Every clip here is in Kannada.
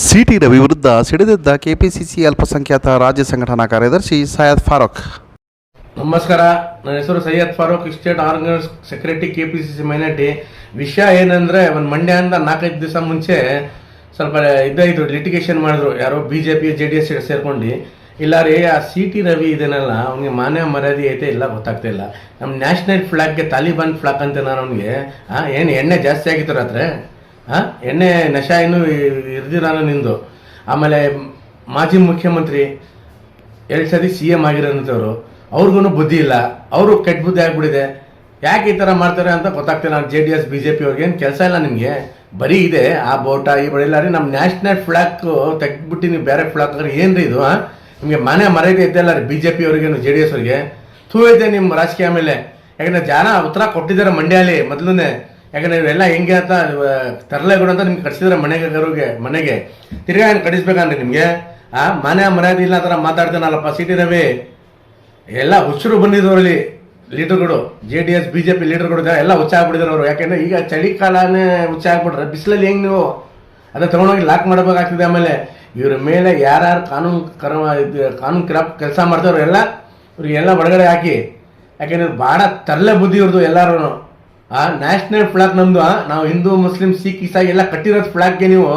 ಸಿಟಿ ರವಿ ವಿರುದ್ಧ ಸಿಡಿದಿದ್ದ ಕೆಪಿಸಿಸಿ ಅಲ್ಪಸಂಖ್ಯಾತ ರಾಜ್ಯ ಸಂಘಟನಾ ಕಾರ್ಯದರ್ಶಿ ಸೈಯದ್ ಫಾರೂಕ್. ನಮಸ್ಕಾರ, ನನ್ನ ಹೆಸರು Syed Farooq, state organise secretary KPCC minority. ವಿಷಯ ಏನಂದ್ರೆ, ಒಂದು ಮಂಡ್ಯದಿಂದ 4-5 ದಿವಸ ಮುಂಚೆ ಸ್ವಲ್ಪ ಇದ್ದಾಯಿತು, ಲಿಟಿಗೇಷನ್ ಮಾಡಿದ್ರು ಯಾರೋ ಬಿಜೆಪಿ JDS ಸೇರ್ಕೊಂಡು. ಇಲ್ಲ ರೀ, ಆ ಸಿಟಿ ರವಿ ಇದನ್ನೆಲ್ಲ ಅವ್ನಿಗೆ ಮಾನ್ಯ ಮರ್ಯಾದೆ ಐತೆ ಇಲ್ಲ ಗೊತ್ತಾಗ್ತಾ ಇಲ್ಲ. ನಮ್ಮ ನ್ಯಾಷನಲ್ ಫ್ಲಾಗ್ಗೆ ತಾಲಿಬಾನ್ ಫ್ಲಾಗ್ ಅಂತ ನಾನು ಅವ್ನಿಗೆ ಏನು ಎಣ್ಣೆ ಜಾಸ್ತಿ ಆಗಿತ್ತು ರಾತ್ರಿ, ಎಣ್ಣೆ ನಶ ಇನ್ನೂ ಇರ್ದಿರಾನು ನಿಂದು. ಆಮೇಲೆ ಮಾಜಿ ಮುಖ್ಯಮಂತ್ರಿ 2 ಸತಿ CM ಆಗಿರೋಂಥವ್ರು, ಅವ್ರಿಗೂ ಬುದ್ಧಿ ಇಲ್ಲ, ಅವರು ಕೆಟ್ಟ ಬುದ್ಧಿ ಆಗ್ಬಿಟ್ಟಿದೆ. ಯಾಕೆ ಈ ಥರ ಮಾಡ್ತಾರೆ ಅಂತ ಗೊತ್ತಾಗ್ತಿಲ್ಲ. JDS BJP ಅವ್ರಿಗೆ ಏನು ಕೆಲಸ ಇಲ್ಲ, ನಿಮಗೆ ಬರೀ ಇದೆ ಆ ಬೋಟ ಈ ಬಡಿಲ್ಲ ರೀ. ನಮ್ಮ ನ್ಯಾಷನಲ್ ಫ್ಲಾಗ್ ತೆಗ್ದ್ಬಿಟ್ಟು ನೀವು ಬೇರೆ ಫ್ಲಾಗ್ ಅಂದ್ರೆ ಏನ್ರಿ ಇದು? ನಿಮಗೆ ಮನೆ ಮರ್ಯಾದೆ ಇದ್ದಲ್ಲ ರೀ BJP ಅವ್ರಿಗೇನು JDS ಅವ್ರಿಗೆ ಥೂ ಇದೆ ನಿಮ್ಮ ರಾಜಕೀಯ ಮೇಲೆ. ಯಾಕಂದ್ರೆ ಜನ ಉತ್ತರ ಕೊಟ್ಟಿದ್ದಾರೆ ಮಂಡ್ಯಲ್ಲಿ ಮೊದಲನೇ. ಯಾಕಂದ್ರೆ ಇವೆಲ್ಲ ಹೆಂಗೆ ಅಂತ ತರಲೇಗೌಡ ಅಂತ ನಿಮ್ಗೆ ಕಟ್ಸಿದ್ರೆ ಮನೆಗೆ ತಿರ್ಗಾ ಏನು ಕಡಿಸ್ಬೇಕಂದ್ರೆ ನಿಮಗೆ ಮನೆ ಮರ್ಯಾದೆ ಇಲ್ಲ ಆ ಥರ ಮಾತಾಡ್ತಾನಲ್ಲಪ್ಪ ಸಿಟಿ ರವಿ. ಎಲ್ಲ ಹುಚ್ಚರು ಬಂದಿದ್ದವರಲ್ಲಿ ಲೀಡರ್ಗಳು, JDS BJP ಲೀಡರ್ಗಳು ಎಲ್ಲ ಹುಚ್ಚ ಆಗ್ಬಿಟ್ಟಿದ್ರು ಅವರು. ಯಾಕೆಂದ್ರೆ ಈಗ ಚಳಿಕಾಲನೇ ಹುಚ್ಚ ಆಗ್ಬಿಟ್ರೆ ಬಿಸಿಲಲ್ಲಿ ಹೆಂಗೆ ನೀವು ಅದನ್ನ ತಗೊಂಡೋಗಿ ಲಾಕ್ ಮಾಡಬೇಕಾಗ್ತದೆ. ಆಮೇಲೆ ಇವ್ರ ಮೇಲೆ ಯಾರ್ಯಾರು ಕಾನೂನು ಕೆಲಸ ಮಾಡ್ತಾರೋ ಇವ್ರಿಗೆಲ್ಲ ಹೊರಗಡೆ ಹಾಕಿ. ಯಾಕೆಂದ್ರೆ ಭಾಳ ತರಲೆ ಬುದ್ಧಿ ಇವ್ರದ್ದು ಎಲ್ಲರೂ. ನ್ಯಾಷನಲ್ ಫ್ಲಾಗ್ ನಮ್ದು, ನಾವು ಹಿಂದೂ ಮುಸ್ಲಿಂ ಸಿಖ್ ಇಸಾಗಿ ಎಲ್ಲ ಕಟ್ಟಿರೋದು ಫ್ಲಾಗ್ಗೆ ನೀವು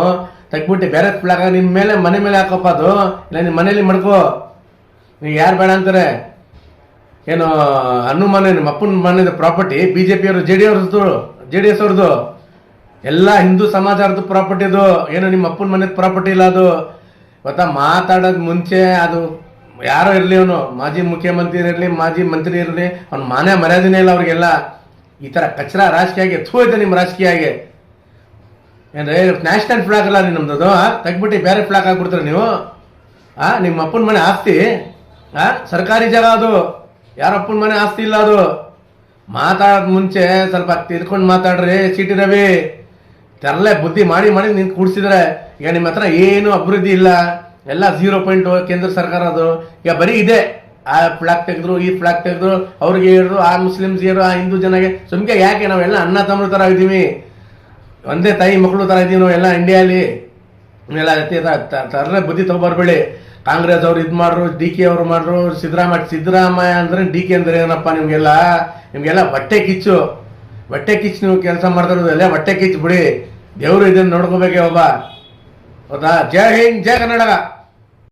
ತೆಗ್ಬಿಟ್ಟು ಬೇರೆ ಫ್ಲಾಗ್ ನಿಮ್ಮ ಮೇಲೆ ಮನೆ ಮೇಲೆ ಹಾಕೋಪ್ಪ. ಅದು ಇಲ್ಲ ನಿಮ್ಮ ಮನೇಲಿ ಮಡ್ಕೋ. ನೀವು ಯಾರು ಬೇಡ ಅಂತಾರೆ? ಏನು ಮನೆ ನಿಮ್ಮ ಅಪ್ಪನ ಮನೆದು ಪ್ರಾಪರ್ಟಿ BJP ಅವರು JDS ಅವ್ರದ್ದು ಎಲ್ಲ ಹಿಂದೂ ಸಮಾಜದ ಪ್ರಾಪರ್ಟಿ ಅದು. ಏನು ನಿಮ್ಮ ಅಪ್ಪನ ಮನೆದು ಪ್ರಾಪರ್ಟಿ ಇಲ್ಲ ಅದು. ಗೊತ್ತಾ? ಮಾತಾಡೋದು ಮುಂಚೆ ಅದು ಯಾರೋ ಇರಲಿ, ಅವನು ಮಾಜಿ ಮುಖ್ಯಮಂತ್ರಿ ಇರಲಿ, ಮಾಜಿ ಮಂತ್ರಿ ಇರಲಿ, ಅವ್ನ ಮಾನ್ಯ ಮರ್ಯಾದೆನೇ ಇಲ್ಲ ಅವ್ರಿಗೆಲ್ಲ. ಈ ಥರ ಕಚರ ರಾಜಕೀಯ ಥೂ ಐತೆ ನಿಮ್ಮ ರಾಜಕೀಯ. ಏನ್ರಿ ನ್ಯಾಷನಲ್ ಫ್ಲಾಗ್ ಅಲ್ಲ ರೀ ನಮ್ದು, ತೆಗ್ಬಿಟ್ಟು ಬೇರೆ ಫ್ಲಾಗ್ ಆಗ್ಬಿಡ್ತಾರೆ ನೀವು. ನಿಮ್ಮ ಅಪ್ಪನ ಮನೆ ಆಸ್ತಿ ಸರ್ಕಾರಿ ಜಾಗ ಅದು, ಯಾರ ಅಪ್ಪನ ಮನೆ ಆಸ್ತಿ ಇಲ್ಲ ಅದು. ಮಾತಾಡೋದ್ ಮುಂಚೆ ಸ್ವಲ್ಪ ತಿಳ್ಕೊಂಡು ಮಾತಾಡ್ರಿ ಸಿಟಿ ರವಿ. ತರಲೆ ಬುದ್ಧಿ ಮಾಡಿ ನಿಂತು ಕೂಡಿಸಿದ್ರೆ ಈಗ ನಿಮ್ಮ ಹತ್ರ ಏನು ಅಭಿವೃದ್ಧಿ ಇಲ್ಲ, ಎಲ್ಲ 0 ಕೇಂದ್ರ ಸರ್ಕಾರ ಅದು. ಈಗ ಬರೀ ಇದೆ, ಆ ಫ್ಲಾಗ್ ತೆಗೆದ್ರು, ಈ ಫ್ಲಾಗ್ ತೆಗೆದ್ರು, ಅವ್ರಿಗೆ ಹೇಳಿದ್ರು, ಆ ಮುಸ್ಲಿಮ್ಸ್ ಹೇಳು, ಆ ಹಿಂದೂ ಜನಗೆ ಸುಮ್ಕೆ. ಯಾಕೆ ನಾವೆಲ್ಲ ಅಣ್ಣ ತಮ್ಮರ ಥರ ಇದ್ದೀವಿ, ಒಂದೇ ತಾಯಿ ಮಕ್ಕಳು ಥರ ಇದ್ದೀವಿ ನಾವೆಲ್ಲ ಇಂಡಿಯಾಲಿ. ಎಲ್ಲ ತರಲೆ ಬುದ್ಧಿ ತಗೊಬರ್ಬೇಡಿ. ಕಾಂಗ್ರೆಸ್ ಅವ್ರು ಇದು ಮಾಡ್ರು, DK ಅವ್ರು ಮಾಡ್ರು, ಸಿದ್ದರಾಮಯ್ಯ ಅಂದ್ರೆ DK ಅಂದ್ರೆ ಏನಪ್ಪ? ನಿಮ್ಗೆಲ್ಲ ಹೊಟ್ಟೆ ಕಿಚ್ಚು ನೀವು ಕೆಲಸ ಮಾಡ್ತಿರೋದಲ್ಲ. ಹೊಟ್ಟೆ ಕಿಚ್ಚು ಬಿಡಿ, ದೇವರು ಇದನ್ನು ನೋಡ್ಕೋಬೇಕೆ ಒಬ್ಬ. ಹೌದಾ? ಜೈ ಹಿಂದ್, ಜೈ ಕರ್ನಾಟಕ.